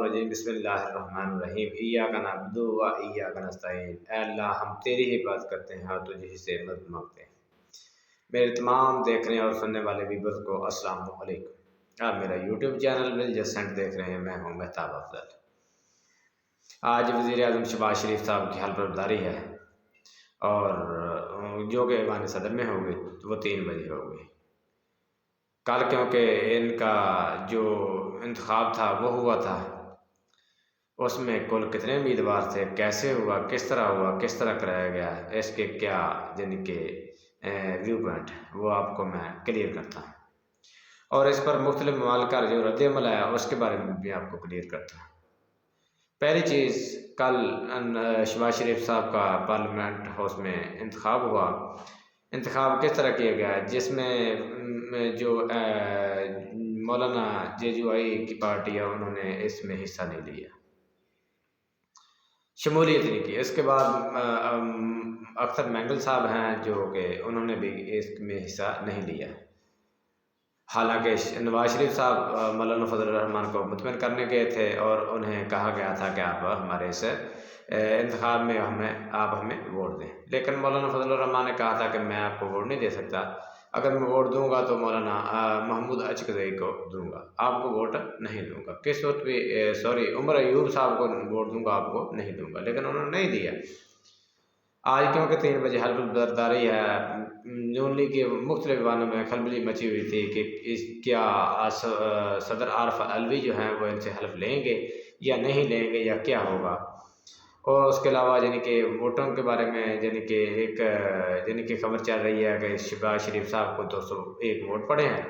الرجیم بسم اللہ الرحمن الرحیم ایاک نعبد و ایاک نستعین۔ اے اللہ ہم تیری ہی بات کرتے ہیں اور تجھ ہی سے مدد مانگتے ہیں۔ میرے تمام دیکھنے اور سننے والے ویورز کو السلام علیکم۔ آپ میرا یوٹیوب چینل ول جسنٹ دیکھ رہے ہیں، میں ہوں مہتاب افضل۔ آج وزیر اعظم شہباز شریف صاحب کی حلف برداری ہے اور جو کہ ایوان صدر میں ہوگی وہ 3 بجے ہوگی۔ کل کیونکہ ان کا جو انتخاب تھا وہ ہوا تھا، اس میں کل کتنے امیدوار تھے، کیسے ہوا، کس طرح ہوا، کس طرح کرایا گیا، اس کے کیا یعنی کہ ویو پوائنٹ وہ آپ کو میں کلیئر کرتا ہوں، اور اس پر مختلف ممالک کا جو رد عمل آیا اس کے بارے میں بھی آپ کو کلیئر کرتا ہوں۔ پہلی چیز، کل شہباز شریف صاحب کا پارلیمنٹ ہاؤس میں انتخاب ہوا۔ انتخاب کس طرح کیا گیا، جس میں جو مولانا جے کی پارٹی ہے انہوں نے اس میں حصہ نہیں لیا، شمولیت نہیں کی۔ اس کے بعد اختر مینگل صاحب ہیں جو کہ انہوں نے بھی اس میں حصہ نہیں لیا، حالانکہ نواز شریف صاحب مولانا فضل الرحمان کو مطمئن کرنے گئے تھے اور انہیں کہا گیا تھا کہ آپ ہمارے اس انتخاب میں آپ ہمیں ووٹ دیں، لیکن مولانا فضل الرحمان نے کہا تھا کہ میں آپ کو ووٹ نہیں دے سکتا، اگر میں ووٹ دوں گا تو مولانا محمود اچکزئی کو دوں گا، آپ کو ووٹ نہیں دوں گا۔ کس وقت بھی عمر ایوب صاحب کو ووٹ دوں گا، آپ کو نہیں دوں گا، لیکن انہوں نے نہیں دیا۔ آج کیونکہ 3 بجے حلف برداری ہے، نون لیگ کے مختلف ایوانوں میں کھلبلی مچی ہوئی تھی کہ کیا صدر عارف علوی جو ہیں وہ ان سے حلف لیں گے یا نہیں لیں گے یا کیا ہوگا، اور اس کے علاوہ یعنی کہ ووٹوں کے بارے میں یعنی کہ ایک خبر چل رہی ہے کہ شہباز شریف صاحب کو 201 ووٹ پڑے ہیں،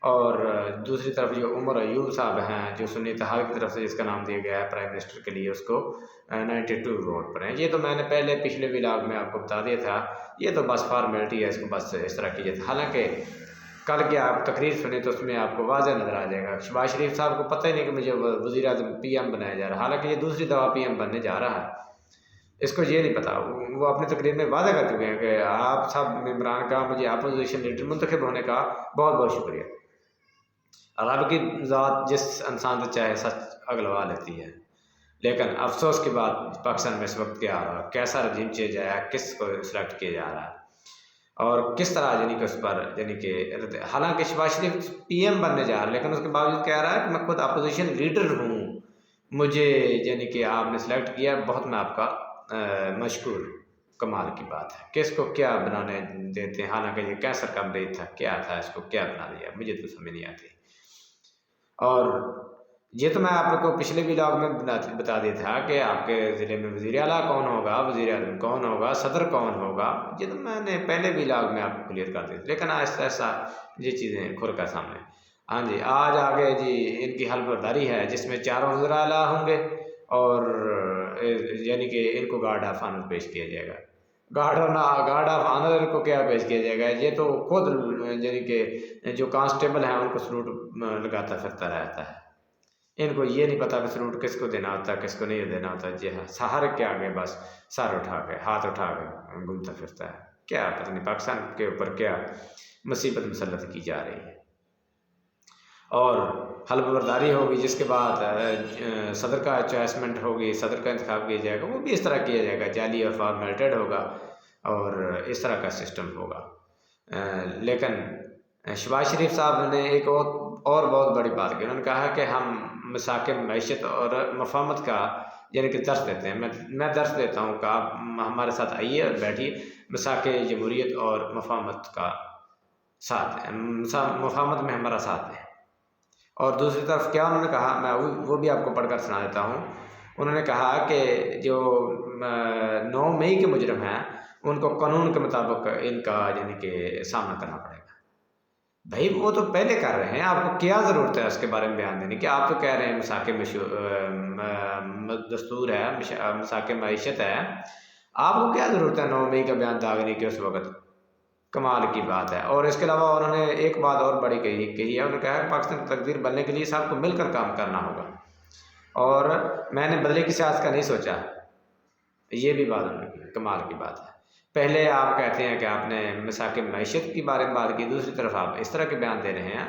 اور دوسری طرف جو عمر ایوب صاحب ہیں جو سنی اتحاد کی طرف سے جس کا نام دیا گیا ہے پرائم منسٹر کے لیے، اس کو 92 ووٹ پڑے ہیں۔ یہ تو میں نے پچھلے ولاگ میں آپ کو بتا دیا تھا، یہ تو بس فارمیلٹی ہے، اس کو بس اس طرح کیجیے تھا۔ حالانکہ کل کی آپ تقریر سنیں تو اس میں آپ کو واضح نظر آ جائے گا، شہباز شریف صاحب کو پتہ ہی نہیں کہ مجھے وزیر اعظم پی ایم بنایا جا رہا ہے، حالانکہ یہ دوسری دفعہ پی ایم بننے جا رہا ہے، اس کو یہ نہیں پتا۔ وہ اپنی تقریر میں وعدہ کر چکے ہیں کہ آپ سب ممبران کا مجھے اپوزیشن لیڈر منتخب ہونے کا بہت بہت شکریہ۔ رب کی ذات جس انسان سے چاہے سچ اگلوا لیتی ہے، لیکن افسوس کی بات پاکستان میں اس وقت کیا ہو رہا ہے، کیسا رجیم چینج آیا ہے، کس کو سلیکٹ کیا جا رہا ہے اور کس طرح یعنی کہ اس پر یعنی کہ حالانکہ شہباز شریف پی ایم بننے جا رہا ہے، لیکن اس کے باوجود کہہ رہا ہے کہ میں خود اپوزیشن لیڈر ہوں، مجھے یعنی کہ آپ نے سلیکٹ کیا، بہت میں آپ کا مشکور۔ کمال کی بات ہے کہ اس کو کیا بنانے دیتے ہیں، حالانکہ یہ کینسر کا مریض تھا، کیا تھا، اس کو کیا بنا دیا، مجھے تو سمجھ نہیں آتی۔ اور یہ تو میں آپ کو پچھلے ولاگ میں بتا دیا تھا کہ آپ کے ضلع میں وزیر اعلیٰ کون ہوگا، وزیر اعظم کون ہوگا، صدر کون ہوگا، یہ تو میں نے پہلے ولاگ میں آپ کو کلیئر کر دی تھی، لیکن آہستہ آہستہ یہ چیزیں کھل کر سامنے۔ ہاں جی، آج آگے جی ان کی حلف برداری ہے جس میں 4 وزراء اعلیٰ ہوں گے، اور یعنی کہ ان کو گارڈ آف آنر پیش کیا جائے گا۔ گارڈ آف آنر کو کیا پیش کیا جائے گا، یہ تو خود یعنی کہ جو کانسٹیبل ہیں ان کو سلوٹ لگاتا پھرتا رہتا ہے، ان کو یہ نہیں پتا کہ سلوٹ کس کو دینا ہوتا ہے کس کو نہیں دینا ہوتا، جی ہاں، سہارے کے آگے بس سر اٹھا کے ہاتھ اٹھا کے گھومتا پھرتا ہے، کیا پتہ نہیں پاکستان کے اوپر کیا مصیبت مسلط کی جا رہی ہے۔ اور حلف برداری ہوگی جس کے بعد صدر کا چوائسمنٹ ہوگی، صدر کا انتخاب کیا جائے گا، وہ بھی اس طرح کیا جائے گا، جعلی اور فارمیلٹڈ ہوگا اور اس طرح کا سسٹم ہوگا۔ لیکن شہباز شریف صاحب نے ایک اور بہت بڑی بات کی، انہوں نے کہا کہ ہم مساق معیشت اور مفاہمت کا یعنی کہ درس دیتے ہیں، میں درس دیتا ہوں کہ آپ ہمارے ساتھ آئیے اور بیٹھیے، مساق جمہوریت اور مفاہمت کا ساتھ ہے، مفاہمت میں ہمارا ساتھ ہے۔ اور دوسری طرف کیا انہوں نے کہا، میں وہ بھی آپ کو پڑھ کر سنا دیتا ہوں۔ انہوں نے کہا کہ جو 9 مئی کے مجرم ہیں ان کو قانون کے مطابق ان کا یعنی کہ سامنا کرنا پڑے گا۔ بھائی وہ تو پہلے کر رہے ہیں، آپ کو کیا ضرورت ہے اس کے بارے میں بیان دینے کی؟ آپ تو کہہ رہے ہیں مساق دستور ہے، مساق معیشت ہے، آپ کو کیا ضرورت ہے 9 مئی کا بیان داغنے کی اس وقت؟ کمال کی بات ہے۔ اور اس کے علاوہ انہوں نے ایک بات اور بڑی کہی ہے، انہوں نے کہا کہ پاکستان کی تقدیر بدلنے کے لیے سب کو مل کر کام کرنا ہوگا، اور میں نے بدلے کی سیاست کا نہیں سوچا، یہ بھی بات انہوں نے کی، کمال کی بات ہے۔ پہلے آپ کہتے ہیں کہ آپ نے مساق معیشت کے بارے میں بات کی، دوسری طرف آپ اس طرح کے بیان دے رہے ہیں،